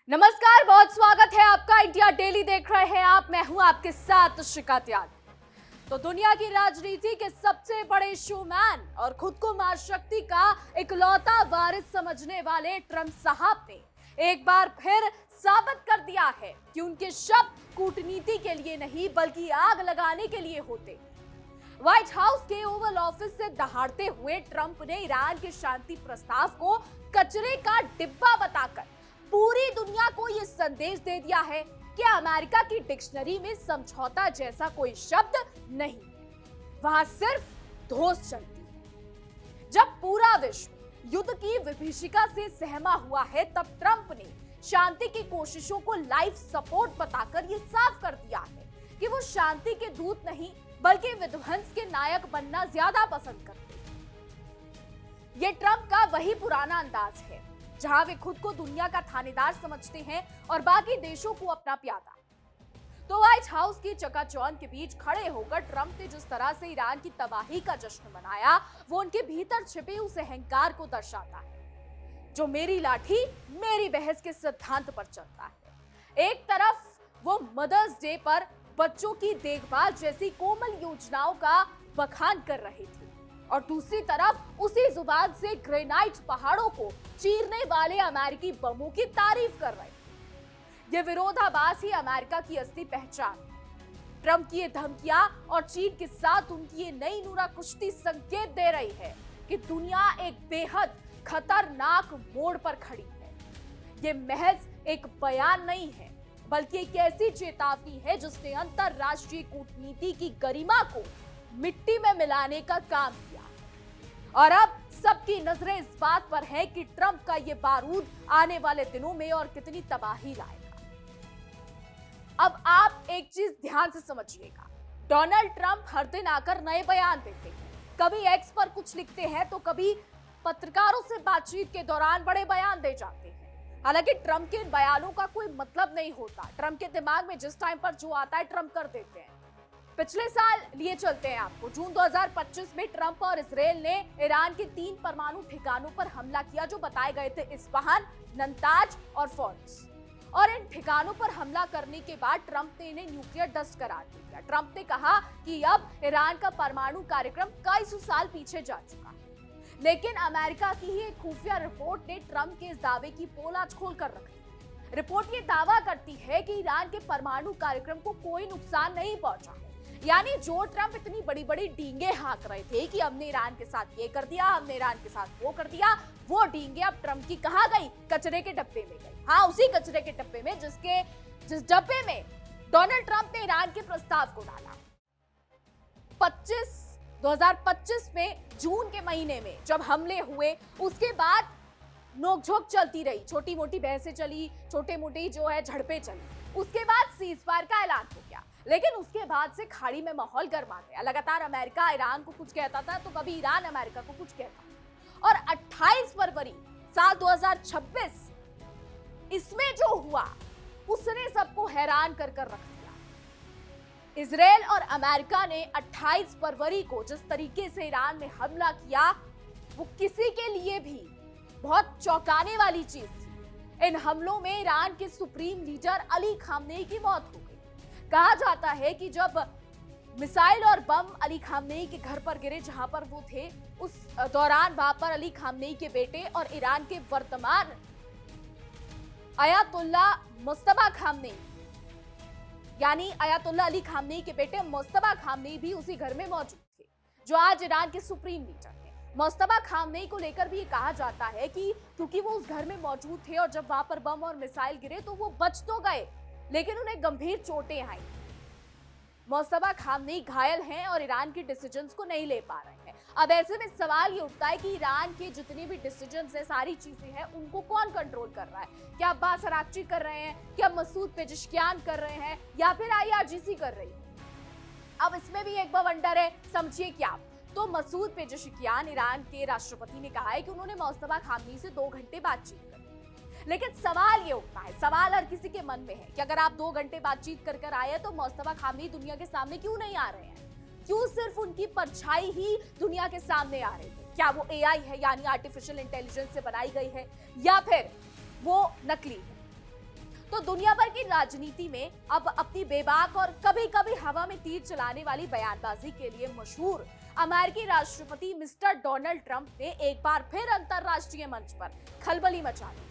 नमस्कार, बहुत स्वागत है आपका। इंडिया डेली देख रहे हैं आप। मैं हूं आपके साथ शिखा त्याग। तो दुनिया की राजनीति के सबसे बड़े शोमैन और खुद को मां शक्ति का इकलौता वारिस समझने वाले ट्रंप साहब ने एक बार फिर साबित कर दिया है कि उनके शब्द कूटनीति के लिए नहीं बल्कि आग लगाने के लिए होते। व्हाइट हाउस के ओवल ऑफिस से दहाड़ते हुए ट्रंप ने ईरान के शांति प्रस्ताव को कचरे का डिब्बा बताकर पूरी दुनिया को यह संदेश दे दिया है कि अमेरिका की डिक्शनरी में समझौता जैसा कोई शब्द नहीं, वहां सिर्फ धोस चलती है। जब पूरा विश्व युद्ध की विभीषिका से सहमा हुआ है, तब ट्रंप ने शांति की कोशिशों को लाइव सपोर्ट बताकर यह साफ कर दिया है कि वो शांति के दूत नहीं बल्कि विध्वंस के नायक बनना ज्यादा पसंद करते हैं। ये ट्रंप का वही पुराना अंदाज है जहां वे खुद को दुनिया का थानेदार समझते हैं और बाकी देशों को अपना प्यादा। तो व्हाइट हाउस की चकाचौंध के बीच खड़े होकर ट्रंप ने जिस तरह से ईरान की तबाही का जश्न मनाया, वो उनके भीतर छिपे उस अहंकार को दर्शाता है जो मेरी लाठी मेरी बहस के सिद्धांत पर चलता है। एक तरफ वो मदर्स डे पर बच्चों की देखभाल जैसी कोमल योजनाओं का बखान कर रहे थे और दूसरी तरफ उसी जुबान से ग्रेनाइट पहाड़ों को चीरने वाले अमेरिकी बमों की तारीफ कर रहे थे। ये विरोधाभास ही अमेरिका की असली पहचान है। ट्रंप की ये धमकियां और चीन के साथ उनकी ये नई नूरा कुश्ती संकेत दे रही है कि दुनिया एक बेहद खतरनाक मोड़ पर खड़ी है। ये महज एक बयान नहीं है बल्कि एक ऐसी चेतावनी है जिसने अंतरराष्ट्रीय कूटनीति की गरिमा को मिट्टी में मिलाने का काम किया। और अब सबकी नजरें इस बात पर है कि ट्रंप का ये बारूद आने वाले दिनों में और कितनी तबाही लाएगा। अब आप एक चीज ध्यान से समझिएगा, डोनाल्ड ट्रंप हर दिन आकर नए बयान देते हैं। कभी एक्स पर कुछ लिखते हैं तो कभी पत्रकारों से बातचीत के दौरान बड़े बयान दे जाते हैं। हालांकि ट्रंप के बयानों का कोई मतलब नहीं होता। ट्रंप के दिमाग में जिस टाइम पर जो आता है ट्रंप कर देते हैं। पिछले साल लिए चलते हैं आपको, जून 2025 में ट्रंप और इजरायल ने ईरान के 3 परमाणु ठिकानों पर हमला किया जो बताए गए थे इस्फहान, नंताज और फॉर्स। और इन ठिकानों पर हमला करने के बाद ट्रंप ने इन्हें न्यूक्लियर डस्ट करार दिया। ट्रंप ने कहा कि अब ईरान का परमाणु कार्यक्रम कई सौ साल पीछे जा चुका है। लेकिन अमेरिका की ही एक खुफिया रिपोर्ट ने ट्रंप के इस दावे की पोल आज खोलकर रख दी। रिपोर्ट ये दावा करती है कि ईरान के परमाणु कार्यक्रम को कोई नुकसान नहीं पहुंचा। यानी जो ट्रंप इतनी बड़ी बड़ी डींगे हाँक रहे थे कि हमने ईरान के साथ ये कर दिया, हमने ईरान के साथ वो कर दिया, वो डींगे अब ट्रंप की कहां गई? कचरे के डब्बे में गई। हाँ, उसी कचरे के डब्बे में जिस डब्बे में डोनाल्ड ट्रंप ने ईरान के प्रस्ताव को डाला। 2025 में जून के महीने में जब हमले हुए, उसके बाद नोकझोंक चलती रही, छोटी मोटी बहसें चली, छोटे मोटे जो है झड़पें चली। उसके बाद सीजफायर का ऐलान हो गया, लेकिन उसके बाद से खाड़ी में माहौल गर्मा गया। लगातार अमेरिका ईरान को कुछ कहता था तो कभी ईरान अमेरिका को कुछ कहता। और 28 फरवरी साल 2026 इसमें जो हुआ उसने सबको हैरान कर रख दिया। इजरायल और अमेरिका ने 28 फरवरी को जिस तरीके से ईरान में हमला किया, वो किसी के लिए भी बहुत चौंकाने वाली चीज थी। इन हमलों में ईरान के सुप्रीम लीडर अली खामनेई की मौत हो गई। कहा जाता है कि जब मिसाइल और बम अली खामनेई के घर पर गिरे जहां पर वो थे, उस दौरान वहां पर अली खामनेई के बेटे और ईरान के वर्तमान अयातुल्ला मुस्तफा खामनेई यानी अयातुल्ला अली खामनेई के बेटे मुस्तफा खामनेई भी उसी घर में मौजूद थे, जो आज ईरान के सुप्रीम लीडर हैं। मुस्तफा खामनेई को लेकर भी कहा जाता है कि क्योंकि वो उस घर में मौजूद थे और जब वहां पर बम और मिसाइल गिरे तो वो बच तो गए लेकिन उन्हें गंभीर चोटें आई। मुस्तफा खामनेई घायल हैं और ईरान के डिसीजंस को नहीं ले पा रहे हैं। अब ऐसे में सवाल ये उठता है कि ईरान के जितने भी डिसीजंस हैं, सारी चीजें हैं, उनको कौन कंट्रोल कर रहा है? क्या अब्बास अराक्ची कर रहे हैं, क्या मसूद पेजिशकियान कर रहे हैं, या फिर IRGC कर रही है? अब इसमें भी एक बवंडर है, समझिए क्या। तो मसूद पेजिशकियान, ईरान के राष्ट्रपति, ने कहा है कि उन्होंने मुस्तफा खामनेई से 2 घंटे बातचीत की। लेकिन सवाल ये उठता है, सवाल हर किसी के मन में है कि अगर आप 2 घंटे बातचीत कर आए तो मुस्तफा खामनेई दुनिया के सामने क्यों नहीं आ रहे हैं? क्यों सिर्फ उनकी परछाई ही दुनिया के सामने आ रही है? क्या वो AI है, यानी आर्टिफिशियल इंटेलिजेंस से बनाई गई है, या फिर वो नकली है? तो दुनिया भर की राजनीति में अब अपनी बेबाक और कभी-कभी हवा में तीर चलाने वाली बयानबाजी के लिए मशहूर अमेरिकी राष्ट्रपति मिस्टर डोनाल्ड ट्रंप ने एक बार फिर अंतरराष्ट्रीय मंच पर खलबली मचा दी।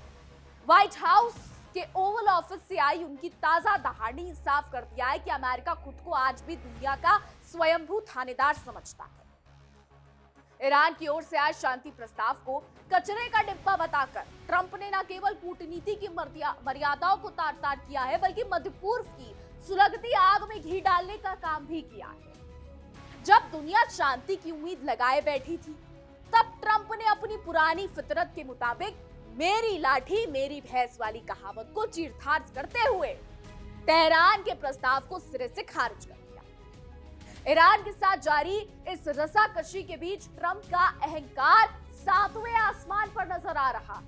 व्हाइट हाउस के ओवल ऑफिस से आई उनकी ताजा दहाड़ी साफ कर दिया है कि अमेरिका खुद को आज भी दुनिया का स्वयंभू थानेदार समझता है। ईरान की ओर से आए शांति प्रस्ताव को कचरे का डिब्बा बताकर ट्रंप ने न केवल कूटनीति की मर्यादाओं को तार तार किया है, बल्कि मध्य पूर्व की सुलगती आग में घी डालने का काम भी किया है। जब दुनिया शांति की उम्मीद लगाए बैठी थी, तब ट्रंप ने अपनी पुरानी फितरत के मुताबिक मेरी लाठी मेरी भैंस वाली कहावत को चीरफाड़ करते हुए तेहरान के प्रस्ताव को सिरे से खारिज कर दिया। ईरान के साथ जारी इस रसाकशी के बीच ट्रंप का अहंकार सातवें आसमान पर नजर आ रहा।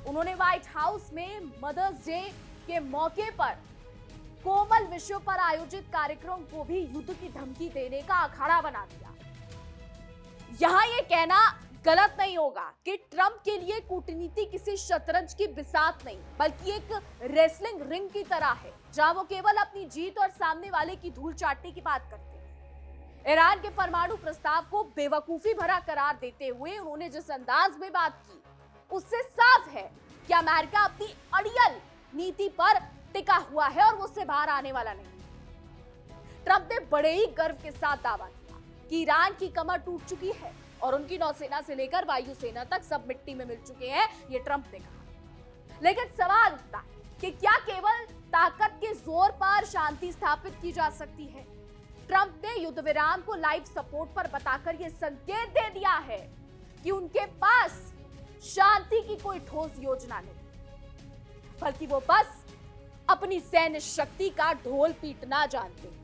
उन्होंने व्हाइट हाउस में मदर्स डे के मौके पर कोमल विषयों पर आयोजित कार्यक्रम को भी युद्ध की धमकी देने का अखाड़ा बना दिया। यहां यह कहना गलत नहीं होगा कि ट्रंप के लिए कूटनीति किसी शतरंज की बिसात नहीं, बल्कि एक रेसलिंग रिंग की तरह है, जहां वो केवल अपनी जीत और सामने वाले की धूल चाटने की बात करते हैं। ईरान के परमाणु प्रस्ताव को बेवकूफी भरा करार देते हुए उन्होंने जिस अंदाज में बात की, उससे साफ है कि अमेरिका अपनी अड़ियल नीति पर टिका हुआ है और वो उससे बाहर आने वाला नहीं। ट्रंप ने बड़े ही गर्व के साथ दावा किया कि ईरान की कमर टूट चुकी है और उनकी नौसेना से लेकर वायुसेना तक सब मिट्टी में मिल चुके हैं, ये ट्रंप ने कहा। लेकिन सवाल उठता है कि क्या केवल ताकत के जोर पर शांति स्थापित की जा सकती है? ट्रंप ने युद्ध विराम को लाइव सपोर्ट पर बताकर यह संकेत दे दिया है कि उनके पास शांति की कोई ठोस योजना नहीं, बल्कि वो बस अपनी सैन्य शक्ति का ढोल पीटना जानते हैं।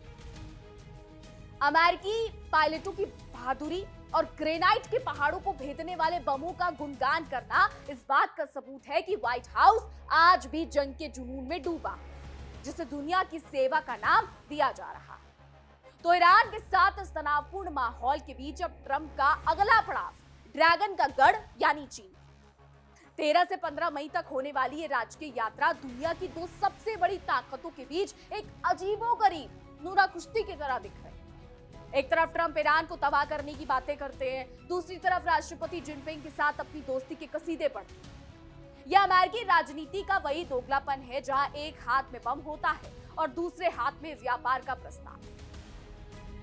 अमेरिकी पायलटों की बहादुरी और ग्रेनाइट के पहाड़ों को भेदने वाले बमों का गुणगान करना इस बात का सबूत है कि व्हाइट हाउस आज भी जंग के जुनून में डूबा है, जिसे दुनिया की सेवा का नाम दिया जा रहा है। तो ईरान के साथ इस तनावपूर्ण माहौल के बीच अब ट्रंप का अगला पड़ाव ड्रैगन का गढ़ यानी चीन। 13 से 15 मई तक होने वाली ये राजकीय यात्रा दुनिया की दो सबसे बड़ी ताकतों के बीच एक अजीबोगरीब नूरा कुश्ती की तरह दिख रही है। एक तरफ ट्रंप ईरान को तबाह करने की बातें करते हैं, दूसरी तरफ राष्ट्रपति जिनपिंग के साथ अपनी दोस्ती के कसीदे पढ़ते हैं। यह अमेरिकी राजनीति का वही दोगलापन है, जहां एक हाथ में बम होता है और दूसरे हाथ में व्यापार का प्रस्ताव।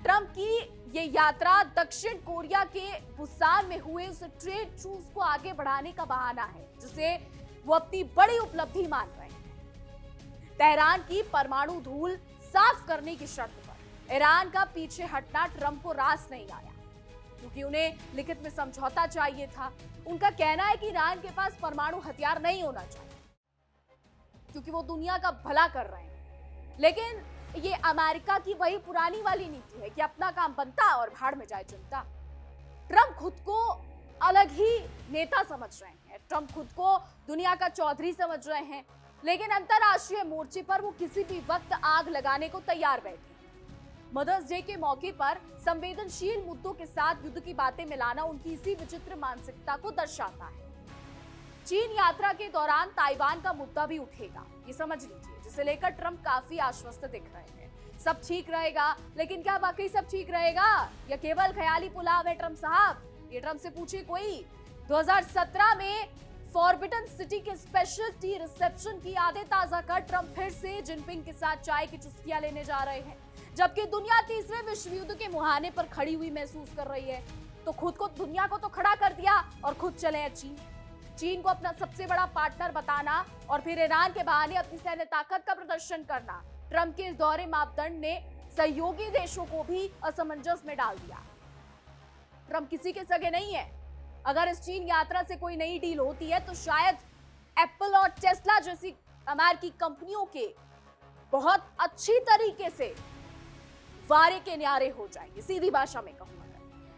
ट्रंप की ये यात्रा दक्षिण कोरिया के बुसान में हुए उस ट्रेड ट्रूस को आगे बढ़ाने का बहाना है, जिसे वो अपनी बड़ी उपलब्धि मान रहे हैं। तेहरान की परमाणु धूल साफ करने की शर्त पर ईरान का पीछे हटना ट्रंप को रास नहीं आया, क्योंकि उन्हें लिखित में समझौता चाहिए था। उनका कहना है कि ईरान के पास परमाणु हथियार नहीं होना चाहिए, क्योंकि वो दुनिया का भला कर रहे हैं। लेकिन ये अमेरिका की वही पुरानी वाली नीति है कि अपना काम बनता और भाड़ में जाए जनता। ट्रंप खुद को अलग ही नेता समझ रहे हैं, ट्रंप खुद को दुनिया का चौधरी समझ रहे हैं, लेकिन अंतरराष्ट्रीय मोर्चे पर वो किसी भी वक्त आग लगाने को तैयार बैठे। मदर्स डे के मौके पर संवेदनशील मुद्दों के साथ युद्ध की बातें मिलाना उनकी इसी विचित्र मानसिकता को दर्शाता है। चीन यात्रा के दौरान ताइवान का मुद्दा भी उठेगा, ये समझ लीजिए, जिसे लेकर ट्रंप काफी आश्वस्त दिख रहे हैं। सब ठीक रहेगा, लेकिन क्या वाकई सब ठीक रहेगा या केवल ख्याली पुलाव है ट्रंप साहब? ये ट्रंप से पूछिए कोई। 2017 में फॉरबिडन सिटी के स्पेशल टी रिसेप्शन की यादें ताजा कर ट्रंप फिर से जिनपिंग के साथ चाय की चुस्कियां लेने जा रहे हैं। जबकि दुनिया तीसरे विश्व युद्ध के मुहाने पर खड़ी हुई महसूस कर रही है, तो खुद को दुनिया को तो खड़ा कर दिया और खुद चले हैं चीन को अपना सबसे बड़ा पार्टनर बताना और फिर ईरान के बहाने अपनी सैन्य ताकत का प्रदर्शन करना। ट्रंप के इस दोहरे मापदंड ने सहयोगी देशों को भी असमंजस में डाल दिया। ट्रंप किसी के सगे नहीं है। अगर इस चीन यात्रा से कोई नई डील होती है तो शायद एप्पल और टेस्ला जैसी अमेरिकी कंपनियों के बहुत अच्छी तरीके से वारे के न्यारे हो जाएंगे, सीधी भाषा में कहूंगा।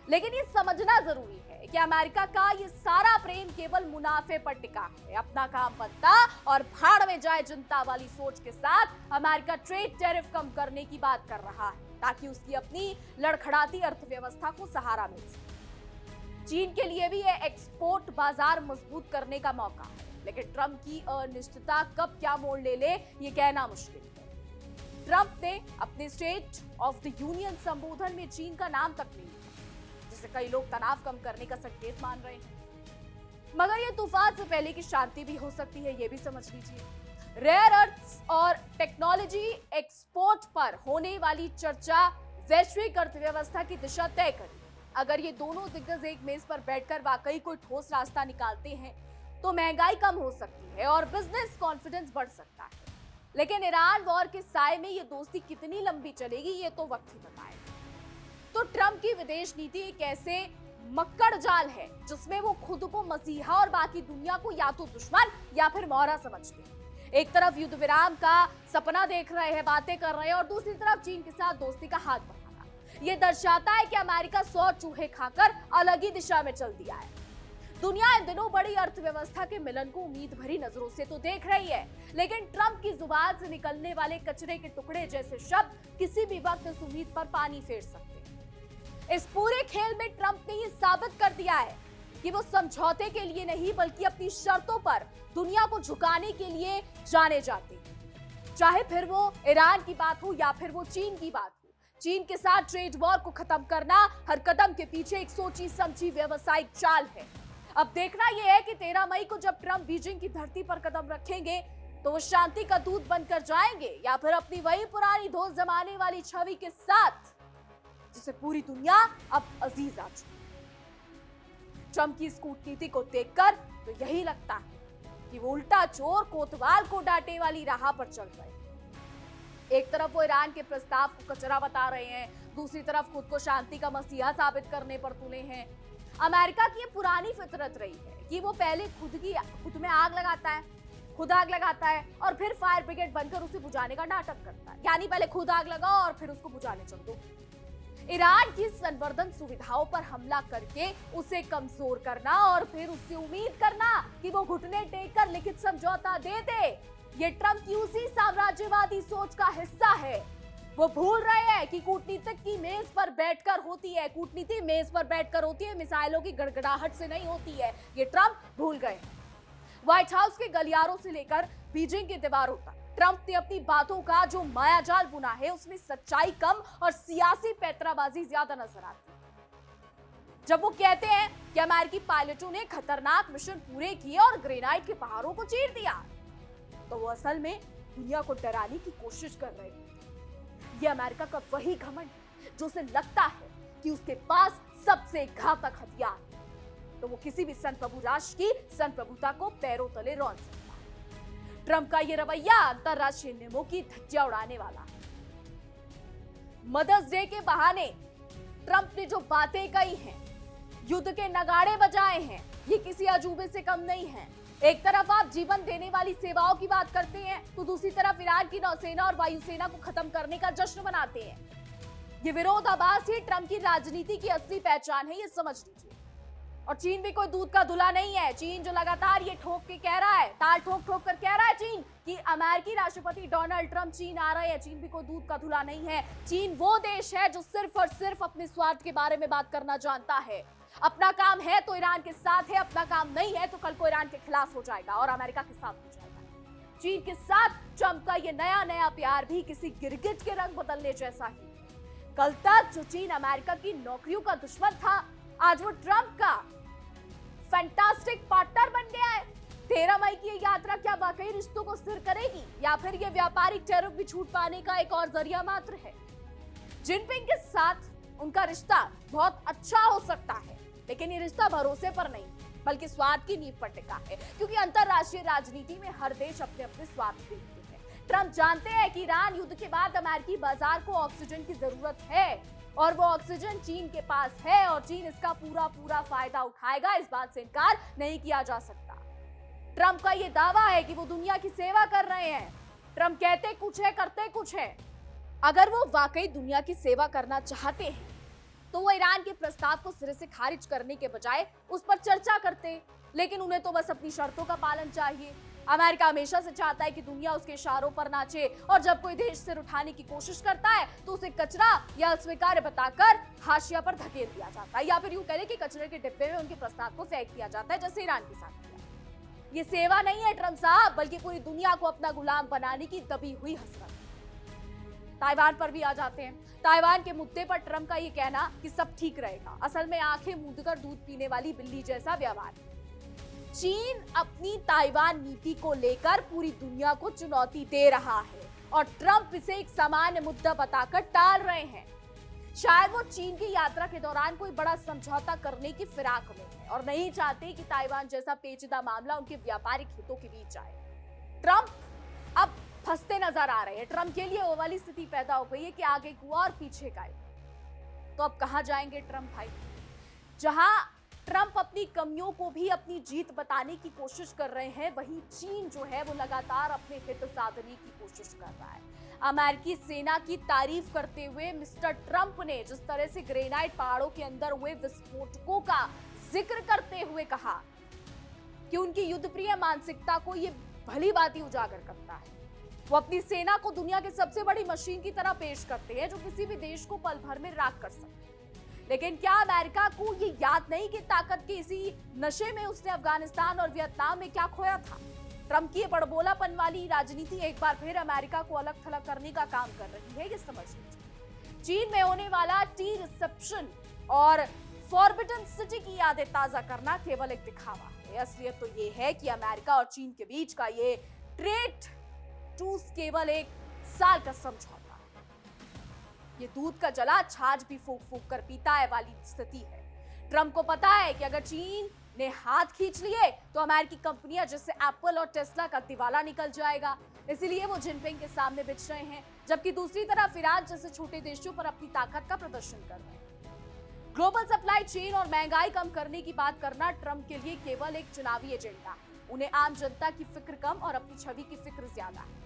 लेकिन ये समझना जरूरी है कि अमेरिका का ये सारा प्रेम केवल मुनाफे पर टिका है। अपना काम बनता और भाड़ में जाए जनता वाली सोच के साथ अमेरिका ट्रेड टैरिफ कम करने की बात कर रहा है, ताकि उसकी अपनी लड़खड़ाती अर्थव्यवस्था को सहारा मिल सके। चीन के लिए भी यह एक्सपोर्ट बाजार मजबूत करने का मौका है। लेकिन ट्रंप की अनिश्चितता कब क्या मोड़ ले ये कहना मुश्किल है। ट्रंप ने अपने स्टेट ऑफ द यूनियन संबोधन में चीन का नाम तक नहीं लिया, जिसे कई लोग तनाव कम करने का संकेत मान रहे हैं। मगर ये तूफान से पहले की शांति भी हो सकती है, ये भी समझ लीजिए। रेयर अर्थ्स और टेक्नोलॉजी एक्सपोर्ट पर होने वाली चर्चा वैश्विक अर्थव्यवस्था की दिशा तय करेगी। अगर ये दोनों दिग्गज एक मेज पर बैठकर वाकई कोई ठोस रास्ता निकालते हैं तो महंगाई कम हो सकती है और बिजनेस कॉन्फिडेंस बढ़ सकता है। लेकिन ईरान वॉर के साए में ये दोस्ती कितनी लंबी चलेगी ये तो वक्त ही बताएगा। तो ट्रंप की विदेश नीति एक ऐसे मक्कड़ जाल है जिसमें वो खुद को मसीहा और बाकी दुनिया को या तो दुश्मन या फिर मोहरा समझते हैं। एक तरफ युद्ध विराम का सपना देख रहे हैं, बातें कर रहे हैं, और दूसरी तरफ चीन के साथ दोस्ती का हाथ बढ़ाना। ये दर्शाता है कि अमेरिका 100 चूहे खाकर अलग ही दिशा में चल दिया है। दुनिया इन दिनों बड़ी अर्थव्यवस्था के मिलन को उम्मीद भरी नजरों से तो देख रही है, लेकिन ट्रंप की जुबान से निकलने वाले कचरे के टुकड़े जैसे शब्द किसी भी वक्त इस उम्मीद पर पानी फेर सकते हैं। इस पूरे खेल में ट्रंप ने ये साबित कर दिया है कि वो समझौते के लिए नहीं बल्कि अपनी शर्तों पर दुनिया को झुकाने के लिए जाने जाते हैं। चाहे फिर वो ईरान की बात हो या फिर वो चीन की बात हो, चीन के साथ ट्रेड वॉर को खत्म करना हर कदम के पीछे एक सोची समझी व्यावसायिक चाल है। अब देखना यह है कि 13 मई को जब ट्रंप बीजिंग की धरती पर कदम रखेंगे तो वो शांति का दूत बनकर जाएंगे या फिर अपनी वही पुरानी दोस्त जमाने वाली छवि के साथ जिसे पूरी दुनिया अब अजीज आ चुकी है। ट्रंप की इस कूटनीति को देखकर तो यही लगता है कि वो उल्टा चोर कोतवाल को डांटे वाली राह पर चल रहे हैं। एक तरफ वो ईरान के प्रस्ताव को कचरा बता रहे हैं, दूसरी तरफ खुद को शांति का मसीहा साबित करने पर तुले हैं। अमेरिका की ये पुरानी फितरत रही है कि वो पहले खुद में आग लगाता है, खुद आग लगाता है और फिर फायर ब्रिगेड बनकर उसे बुझाने का नाटक करता है। यानी पहले खुद आग लगाओ और फिर उसको बुझाने चल दो। ईरान की संवर्धन सुविधाओं पर हमला करके उसे कमजोर करना और फिर उससे उम्मीद करना कि वो घुटने टेक कर लिखित समझौता दे दे, ये ट्रंप की उसी साम्राज्यवादी सोच का हिस्सा है। वो भूल रहे हैं कि कूटनीतिक की मेज पर बैठकर होती है, कूटनीति मेज पर बैठकर होती है, मिसाइलों की गड़गड़ाहट से नहीं होती है। ये ट्रंप भूल गए। व्हाइट हाउस के गलियारों से लेकर बीजिंग की दीवारों तक ट्रंप ने अपनी बातों का जो मायाजाल बुना है उसमें सच्चाई कम और सियासी पैंतराबाजी ज्यादा नजर आती है। जब वो कहते हैं कि अमेरिकी पायलटों ने खतरनाक मिशन पूरे किए और ग्रेनाइट के पहाड़ों को चीर दिया, तो वो असल में दुनिया को डराने की कोशिश कर रहे हैं। ये अमेरिका का वही घमंड जो उसे लगता है कि उसके पास सबसे घातक हथियार है, तो वो किसी भी संप्रभु राष्ट्र की संप्रभुता को पैरों तले रौंद सकता है। ट्रंप का ये रवैया अंतरराष्ट्रीय नियमों की धज्जियां उड़ाने वाला है। मदर्स डे के बहाने ट्रंप ने जो बातें कही हैं, युद्ध के नगाड़े बजाए हैं, ये किसी अजूबे से कम नहीं है। एक तरफ आप जीवन देने वाली सेवाओं की बात करते हैं तो दूसरी तरफ ईरान की नौसेना और वायुसेना को खत्म करने का जश्न मनाते हैं। ये विरोधाभास ही ट्रंप की राजनीति की असली पहचान है, ये समझ लीजिए। और चीन भी कोई दूध का धुला नहीं है। चीन जो लगातार ये ठोक के कह रहा है, ताल ठोक ठोक कर कह रहा है चीन कि अमेरिकी राष्ट्रपति डोनाल्ड ट्रंप चीन आ रहे हैं, चीन भी कोई दूध का धुला नहीं है। चीन वो देश है जो सिर्फ और सिर्फ अपने स्वार्थ के बारे में बात करना जानता है। अपना काम है तो ईरान के साथ है, अपना काम नहीं है तो कल को ईरान के खिलाफ हो जाएगा और अमेरिका के साथ हो जाएगा। चीन के साथ ट्रंप का ये नया नया प्यार भी किसी गिरगिट के रंग बदलने जैसा ही। कल तक जो चीन अमेरिका की नौकरियों का दुश्मन था, आज वो ट्रंप का फैंटास्टिक पार्टनर बन गया है। 13 मई की ये यात्रा क्या वाकई रिश्तों को स्थिर करेगी या फिर ये व्यापारिक टैरिफ भी छूट पाने का एक और जरिया मात्र है? जिनपिंग के साथ उनका रिश्ता बहुत अच्छा हो सकता है, लेकिन ये रिश्ता भरोसे पर नहीं बल्कि स्वार्थ की नींव पर टिका है, क्योंकि अंतरराष्ट्रीय राजनीति में हर देश अपने अपने स्वार्थ देखते हैं। ट्रंप जानते हैं कि ईरान युद्ध के बाद अमेरिकी बाजार को ऑक्सीजन की जरूरत है और वो ऑक्सीजन चीन के पास है और चीन इसका पूरा फायदा उठाएगा, इस बात से इनकार नहीं किया जा सकता। ट्रंप का ये दावा है कि वो दुनिया की सेवा कर रहे हैं। ट्रंप कहते कुछ है, करते कुछ है। अगर वो वाकई दुनिया की सेवा करना चाहते हैं तो वो ईरान के प्रस्ताव को सिरे से खारिज करने के बजाय उस पर चर्चा करते, लेकिन उन्हें तो बस अपनी शर्तों का पालन चाहिए। अमेरिका हमेशा से चाहता है कि दुनिया उसके इशारों पर नाचे और जब कोई देश सिर उठाने की कोशिश करता है तो उसे कचरा या अस्वीकार्य बताकर हाशिया पर धकेल दिया जाता है, या फिर यूं कहें कि कचरे के डिब्बे में उनके प्रस्ताव को फेंक दिया जाता है, जैसे ईरान के साथ किया। ये सेवा नहीं है ट्रंप साहब, बल्कि पूरी दुनिया को अपना गुलाम बनाने की दबी हुई हसरत। ताइवान पर भी आ जाते हैं। ताइवान के मुद्दे पर ट्रंप का ये कहना कि सब ठीक रहेगा, असल में आंखें मूंदकर दूध पीने वाली बिल्ली जैसा व्यवहार। चीन अपनी ताइवान नीति को लेकर पूरी दुनिया को चुनौती दे रहा है और ट्रंप इसे एक सामान्य मुद्दा बताकर टाल रहे हैं। शायद वो चीन की यात्रा के दौरान कोई बड़ा समझौता करने की फिराक में है और नहीं चाहते कि ताइवान जैसा पेचीदा मामला उनके व्यापारिक हितों के बीच आए। ट्रंप अब फंसते नजर आ रहे हैं। ट्रंप के लिए वो वाली स्थिति पैदा हो गई है कि आगे को और पीछे का। तो अब कहां जाएंगे ट्रंप भाई? जहां ट्रंप अपनी कमियों को भी अपनी जीत बताने की कोशिश कर रहे हैं, वहीं चीन जो है वो लगातार अपने हित साधने की कोशिश कर रहा है। अमेरिकी सेना की तारीफ करते हुए मिस्टर ट्रंप ने जिस तरह से ग्रेनाइट पहाड़ों के अंदर हुए विस्फोटकों का जिक्र करते हुए कहा कि उनकी युद्धप्रिय मानसिकता को ये भली भांति उजागर करता है। वो अपनी सेना को दुनिया के सबसे बड़ी मशीन की तरह पेश करते हैं जो किसी भी देश को पल भर में राख कर सकते हैं। लेकिन क्या अमेरिका को ये याद नहीं कि ताकत के इसी नशे में उसने अफगानिस्तान और वियतनाम में क्या खोया था? ट्रंप की बड़बोलापन वाली राजनीति एक बार फिर अमेरिका को अलग थलग करने का काम कर रही है, ये समझ लीजिए। चीन में होने वाला टी रिसेप्शन और फॉरबिडन सिटी की यादें ताजा करना केवल एक दिखावा है। असलियत तो ये है कि अमेरिका और चीन के बीच का ये ट्रेड टूस केवल एक साल का समझौता है। ये दूध का जला छाछ भी फूंक फूंक कर पीता है वाली स्थिति है। ट्रंप को पता है कि अगर चीन ने हाथ खींच लिए तो अमेरिकी कंपनियां जैसे एप्पल और टेस्ला का दिवाला निकल जाएगा। इसीलिए वो जिनपिंग के सामने बिछ रहे हैं, जबकि दूसरी तरफ ईरान जैसे छोटे देशों पर अपनी ताकत का प्रदर्शन कर रहे हैं। ग्लोबल सप्लाई चेन और महंगाई कम करने की बात करना ट्रंप के लिए केवल एक चुनावी एजेंडा है। उन्हें आम जनता की फिक्र कम और अपनी छवि की फिक्र ज्यादा है।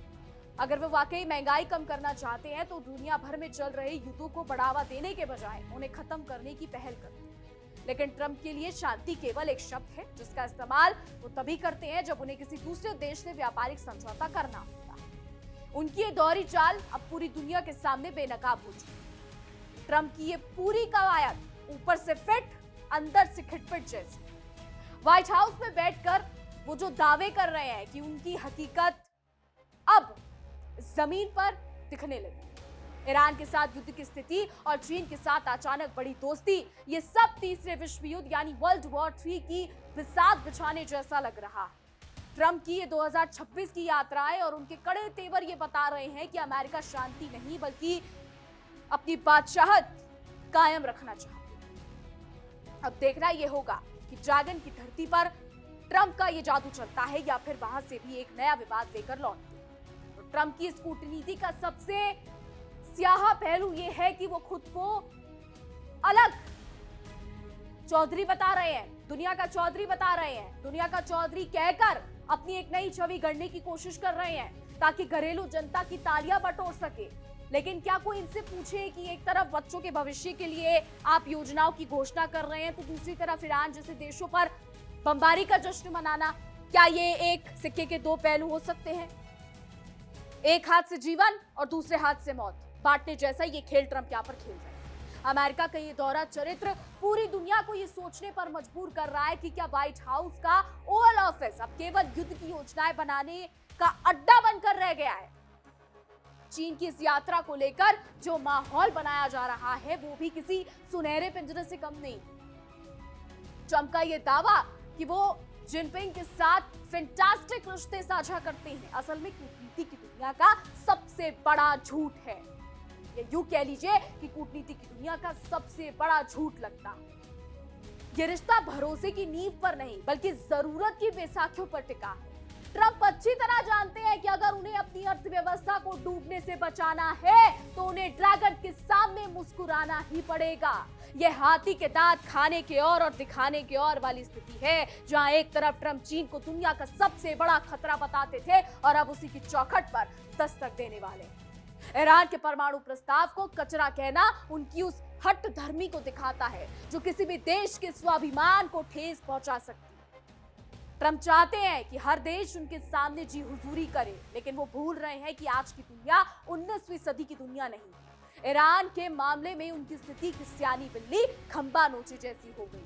अगर वे वाकई महंगाई कम करना चाहते हैं तो दुनिया भर में चल रहे युद्धों को बढ़ावा देने के बजाय उन्हें खत्म करने की पहल करते हैं। लेकिन ट्रंप के लिए शांति केवल एक शब्द है जिसका इस्तेमाल वो तभी करते हैं जब उन्हें किसी दूसरे देश से व्यापारिक समझौता करना होता है। उनकी ये दोहरी चाल अब पूरी दुनिया के सामने बेनकाब हो चुकी है। ट्रंप की ये पूरी कवायद ऊपर से फिट, अंदर से खिटपिट जैसी। व्हाइट हाउस में बैठकर वो जो दावे कर रहे हैं कि उनकी हकीकत अब जमीन पर दिखने लगी। ईरान के साथ युद्ध की स्थिति और चीन के साथ अचानक बड़ी दोस्ती, ये सब तीसरे विश्व युद्ध यानी वर्ल्ड वॉर 3 की बिसात बिछाने जैसा लग रहा है। ट्रंप की ये 2026 की यात्राएं और उनके कड़े तेवर ये बता रहे हैं कि अमेरिका शांति नहीं बल्कि अपनी बादशाहत कायम रखना चाहती है। अब देखना ये होगा कि ड्रैगन की धरती पर ट्रंप का ये जादू चलता है या फिर वहां से भी एक नया विवाद लेकर लौटते। ट्रंप की इस कूटनीति का सबसे स्याहा पहलू यह है कि वो खुद को अलग चौधरी बता रहे हैं, दुनिया का चौधरी बता रहे हैं। दुनिया का चौधरी कहकर अपनी एक नई छवि गढ़ने की कोशिश कर रहे हैं ताकि घरेलू जनता की तालियां बटोर सके। लेकिन क्या कोई इनसे पूछे कि एक तरफ बच्चों के भविष्य के लिए आप योजनाओं की घोषणा कर रहे हैं तो दूसरी तरफ ईरान जैसे देशों पर बमबारी का जश्न मनाना, क्या ये एक सिक्के के दो पहलू हो सकते हैं? एक हाथ से जीवन और दूसरे हाथ से मौत बांटने जैसा ये खेल ट्रंप यहाँ पर खेल रहे हैं। अमेरिका का ये दौरा चरित्र पूरी दुनिया को ये सोचने पर मजबूर कर रहा है कि क्या व्हाइट हाउस का ओवल ऑफिस अब केवल युद्ध की योजनाएं बनाने का अड्डा बनकर रह गया है। चीन की इस यात्रा को लेकर जो माहौल बनाया जा रहा है वो भी किसी सुनहरे पिंजरे से कम नहीं। ट्रंप का ये दावा कि वो जिनपिंग के साथ फैंटास्टिक रिश्ते साझा करते हैं, असल में कूटनीति की दुनिया का सबसे बड़ा झूठ है। या यूं कह लीजिए कि कूटनीति की दुनिया का सबसे बड़ा झूठ लगता है। ये रिश्ता भरोसे की नींव पर नहीं बल्कि जरूरत की बैसाखियों पर टिका है। ट्रंप अच्छी तरह जानते हैं कि अगर उन्हें अपनी अर्थव्यवस्था को डूबने से बचाना है तो उन्हें ड्रैगन के सामने मुस्कुराना ही पड़ेगा। यह हाथी के दांत खाने के और दिखाने के और वाली स्थिति है, जहां एक तरफ ट्रंप चीन को दुनिया का सबसे बड़ा खतरा बताते थे और अब उसी की चौखट पर दस्तक देने वाले। ईरान के परमाणु प्रस्ताव को कचरा कहना उनकी उस हट धर्मी को दिखाता है जो किसी भी देश के स्वाभिमान को ठेस पहुंचा सकती है। ट्रंप चाहते हैं कि हर देश उनके सामने जी हुजूरी करे, लेकिन वो भूल रहे हैं कि आज की दुनिया 19वीं सदी की दुनिया नहीं। ईरान के मामले में उनकी स्थिति की सियानी बिल्ली खंबा नोचे जैसी हो गई,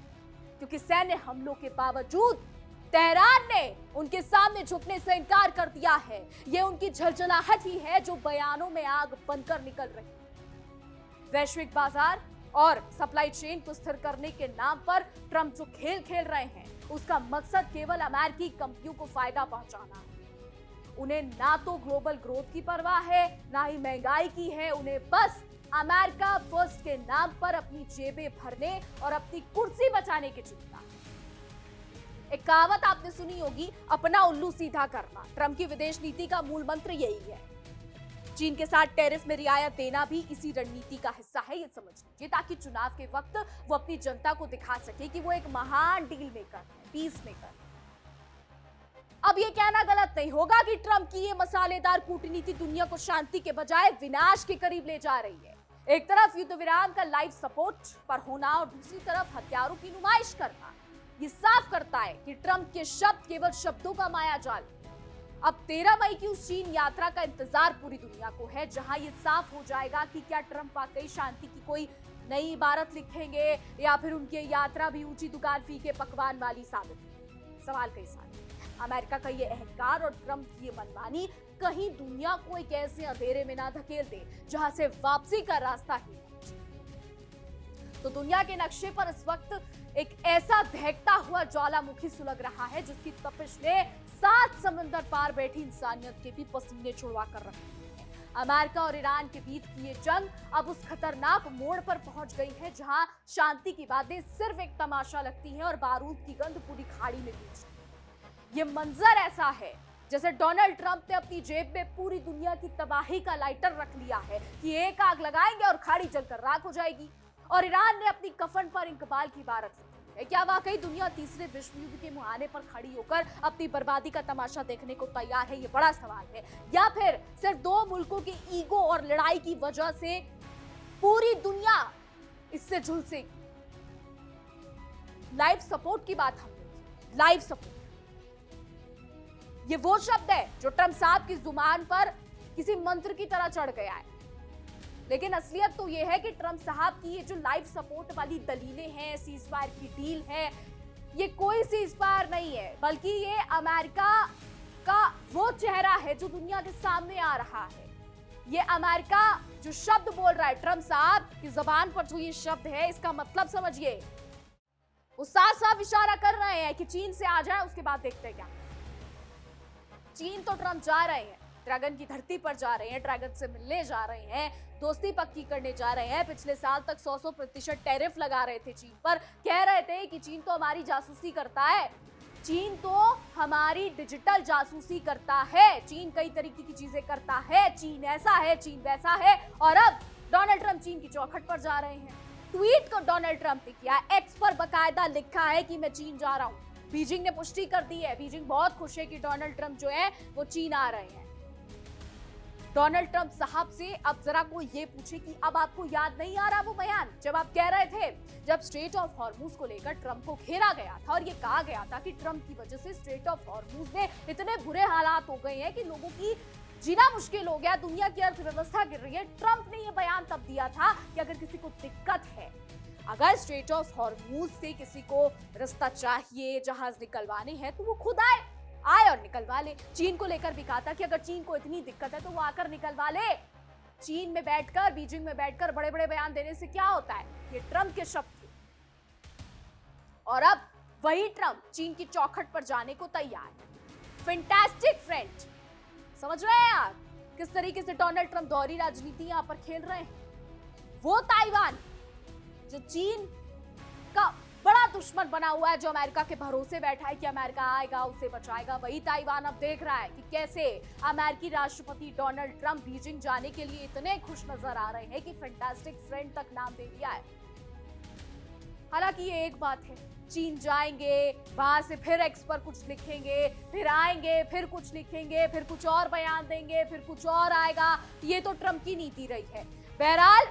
क्योंकि सैन्य हमलों के बावजूद तेहरान ने उनके सामने झुकने से इनकार कर दिया है। ये उनकी झलझलाहट ही है जो बयानों में आग बनकर निकल रही है। वैश्विक बाजार और सप्लाई चेन को स्थिर करने के नाम पर ट्रंप जो खेल खेल रहे हैं, उसका मकसद केवल अमेरिकी कंपनियों को फायदा पहुंचाना है। उन्हें ना तो ग्लोबल ग्रोथ की परवाह है, ना ही महंगाई की है। उन्हें बस अमेरिका फर्स्ट के नाम पर अपनी जेबें भरने और अपनी कुर्सी बचाने की चिंता। एक कहावत आपने सुनी होगी, अपना उल्लू सीधा करना। ट्रंप की विदेश नीति का मूल मंत्र यही है। चीन के साथ टैरिफ में रियायत देना भी इसी रणनीति का हिस्सा है, ये समझ लीजिए, ताकि चुनाव के वक्त वो अपनी जनता को दिखा सके कि वो एक महान डील मेकर है, पीस मेकर। अब ये कहना गलत नहीं होगा कि ट्रंप की ये मसालेदार कूटनीति दुनिया को शांति के बजाय विनाश के करीब ले जा रही है। एक तरफ युद्ध विराम का लाइव सपोर्ट पर होना और दूसरी तरफ हथियारों की नुमाइश करना, ये साफ करता है कि ट्रंप के शब्द केवल शब्दों का मायाजाल। अब 13 मई की उस चीन यात्रा का इंतजार पूरी दुनिया को है, जहां ये साफ हो जाएगा कि क्या ट्रंप वाकई शांति की कोई नई इबारत लिखेंगे या फिर उनकी यात्रा भी ऊंची दुकान फीके पकवान वाली साबित होगी। सवाल कई सारे। अमेरिका का ये अहंकार और ट्रंप की ये मनमानी कहीं दुनिया को एक ऐसे अंधेरे में ना धकेल दे जहां से वापसी का रास्ता ही नहीं। तो दुनिया के नक्शे पर इस वक्त एक ऐसा दहकता हुआ ज्वालामुखी सुलग रहा है जिसकी तपिश ने 7 समंदर पार बैठी इंसानियत के भी पसीने छुड़वा कर रखे हैं। अमेरिका और ईरान के बीच की ये जंग अब उस खतरनाक मोड़ पर पहुंच गई है जहां शांति की बातें सिर्फ एक तमाशा लगती हैं और बारूद की गंध पूरी खाड़ी में गूंजती है। ये मंजर ऐसा है जैसे डोनाल्ड ट्रंप ने अपनी जेब में पूरी दुनिया की तबाही का लाइटर रख लिया है कि एक आग लगाएंगे और खाड़ी जलकर राख हो जाएगी, और ईरान ने अपनी कफन पर इकबाल की इबारत लिखी है। क्या वाकई दुनिया तीसरे विश्व युद्ध के मुहाने पर खड़ी होकर अपनी बर्बादी का तमाशा देखने को तैयार है? ये बड़ा सवाल है। या फिर सिर्फ 2 मुल्कों के ईगो और लड़ाई की वजह से पूरी दुनिया इससे झुलसेगी? लाइव सपोर्ट की बात हमने, लाइव सपोर्ट ये वो शब्द है जो ट्रंप साहब की जुबान पर किसी मंत्र की तरह चढ़ गया है, लेकिन असलियत तो ये है कि ट्रंप साहब की ये जो लाइव सपोर्ट वाली दलीलें हैं, सीजफायर की डील है, ये कोई सीजफायर नहीं है, बल्कि ये अमेरिका का वो चेहरा है जो दुनिया के सामने आ रहा है। ये अमेरिका जो शब्द बोल रहा है, ट्रंप साहब की जुबान पर जो ये शब्द है, इसका मतलब समझिए। वो साफ साफ इशारा कर रहे हैं कि चीन से आ जाए, उसके बाद देखते हैं क्या। चीन तो ट्रंप जा रहे हैं, ड्रैगन की धरती पर जा रहे हैं, ड्रैगन से मिलने जा रहे हैं, दोस्ती पक्की करने जा रहे हैं। पिछले साल तक 100% टैरिफ लगा रहे थे चीन पर, कह रहे थे कि चीन तो हमारी जासूसी करता है, चीन तो हमारी डिजिटल जासूसी करता है, चीन कई तरीके की चीजें करता है, चीन ऐसा है, चीन वैसा है। और अब डोनाल्ड ट्रंप चीन की चौखट पर जा रहे हैं। ट्वीट को डोनाल्ड ट्रंप ने किया, एक्स पर बकायदा लिखा है कि मैं चीन जा रहा हूं। बीजिंग ने पुष्टि कर दी है, बीजिंग बहुत खुश है कि डोनाल्ड ट्रंप जो है वो चीन आ रहे हैं। डोनाल्ड ट्रंप साहब से अब जरा कोई ये पूछे कि अब आपको याद नहीं आ रहा वो बयान जब आप कह रहे थे, जब स्ट्रेट ऑफ हॉर्मूज को लेकर ट्रंप को घेरा गया था और ये कहा गया था कि ट्रंप की वजह से स्ट्रेट ऑफ हॉर्मूज में इतने बुरे हालात हो गए हैं कि लोगों की जीना मुश्किल हो गया, दुनिया की अर्थव्यवस्था गिर रही है। ट्रंप ने ये बयान तब दिया था कि अगर किसी को दिक्कत है, अगर स्ट्रेट ऑफ हॉर्मूज से किसी को रास्ता चाहिए, जहाज निकलवाने हैं, तो वो खुद आए और निकलवा ले। चीन को लेकर भी कहा था कि अगर चीन को इतनी दिक्कत है तो वो आकर निकलवा ले। चीन में बैठकर, बीजिंग में बैठकर बड़े बड़े बयान देने से क्या होता है? ये ट्रंप के शब्द थे। और अब वही ट्रंप चीन की चौखट पर जाने को तैयार है। फैंटास्टिक फ्रेंड, समझ रहे हैं आप किस तरीके से डोनाल्ड ट्रंप दोहरी राजनीति यहां पर खेल रहे हैं? वो ताइवान जो चीन का बड़ा दुश्मन बना हुआ है, जो अमेरिका के भरोसे बैठा है कि अमेरिका आएगा उसे बचाएगा, वही ताइवान अब देख रहा है कि कैसे अमेरिकी राष्ट्रपति डोनाल्ड ट्रंप बीजिंग जाने के लिए इतने खुश नजर आ रहे हैं कि फैंटास्टिक फ्रेंड तक नाम दे दिया है। हालांकि ये एक बात है, चीन जाएंगे, वहां से फिर एक्स पर कुछ लिखेंगे, फिर आएंगे, फिर कुछ लिखेंगे, फिर कुछ और बयान देंगे, फिर कुछ और आएगा। ये तो ट्रंप की नीति रही है। बहरहाल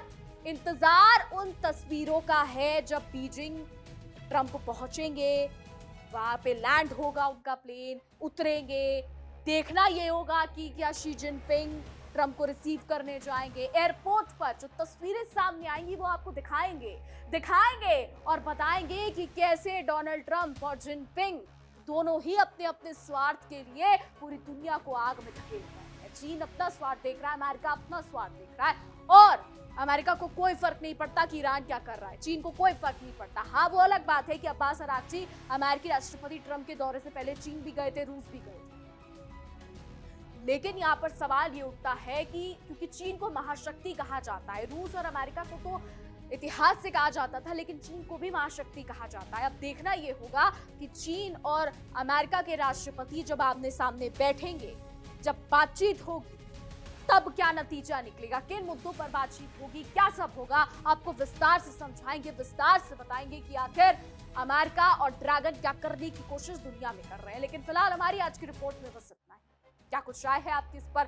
इंतजार उन तस्वीरों का है जब बीजिंग ट्रंप पहुंचेंगे, वहां पे लैंड होगा उनका प्लेन, उतरेंगे। देखना ये होगा कि क्या शी जिनपिंग ट्रंप को रिसीव करने जाएंगे। एयरपोर्ट पर जो तस्वीरें सामने आएंगी वो आपको दिखाएंगे और बताएंगे कि कैसे डोनाल्ड ट्रंप और जिनपिंग दोनों ही अपने अपने स्वार्थ के लिए पूरी दुनिया को आग में धकेल रहे हैं। चीन अपना स्वार्थ देख रहा है, अमेरिका अपना स्वार्थ देख रहा है, और अमेरिका को कोई फर्क नहीं पड़ता कि ईरान क्या कर रहा है, चीन को कोई फर्क नहीं पड़ता। हाँ, वो अलग बात है कि अब्बास अरागची अमेरिकी राष्ट्रपति ट्रंप के दौरे से पहले चीन भी गए थे, रूस भी गए थे, लेकिन यहाँ पर सवाल ये उठता है कि क्योंकि चीन को महाशक्ति कहा जाता है, रूस और अमेरिका को तो इतिहास से कहा जाता था, लेकिन चीन को भी महाशक्ति कहा जाता है। अब देखना ये होगा कि चीन और अमेरिका के राष्ट्रपति जब आमने सामने बैठेंगे, जब बातचीत होगी, तब क्या नतीजा निकलेगा, किन मुद्दों पर बातचीत होगी, क्या सब होगा, आपको विस्तार से समझाएंगे, विस्तार से बताएंगे कि आखिर अमेरिका और ड्रैगन क्या करने की कोशिश दुनिया में कर रहे हैं। लेकिन फिलहाल हमारी आज की रिपोर्ट में बस इतना है। क्या कुछ राय है आपकी इस पर?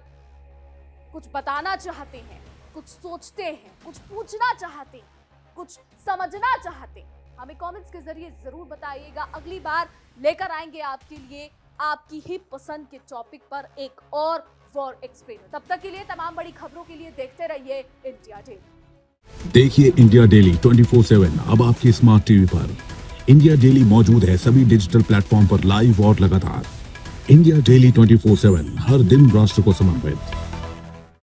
कुछ बताना चाहते हैं, कुछ सोचते हैं, कुछ पूछना चाहते हैं, कुछ समझना चाहते हैं, हमें कमेंट्स के जरिए जरूर बताइएगा। अगली बार लेकर आएंगे आपके लिए आपकी ही पसंद के टॉपिक पर एक और वॉर एक्सप्लेनर। तब तक के लिए तमाम बड़ी खबरों के लिए देखते रहिए इंडिया डेली। देखिए इंडिया डेली 24/7 अब आपके स्मार्ट टीवी पर। इंडिया डेली मौजूद है सभी डिजिटल प्लेटफॉर्म पर लाइव और लगातार। इंडिया डेली 24/7 हर दिन राष्ट्र को समर्पित।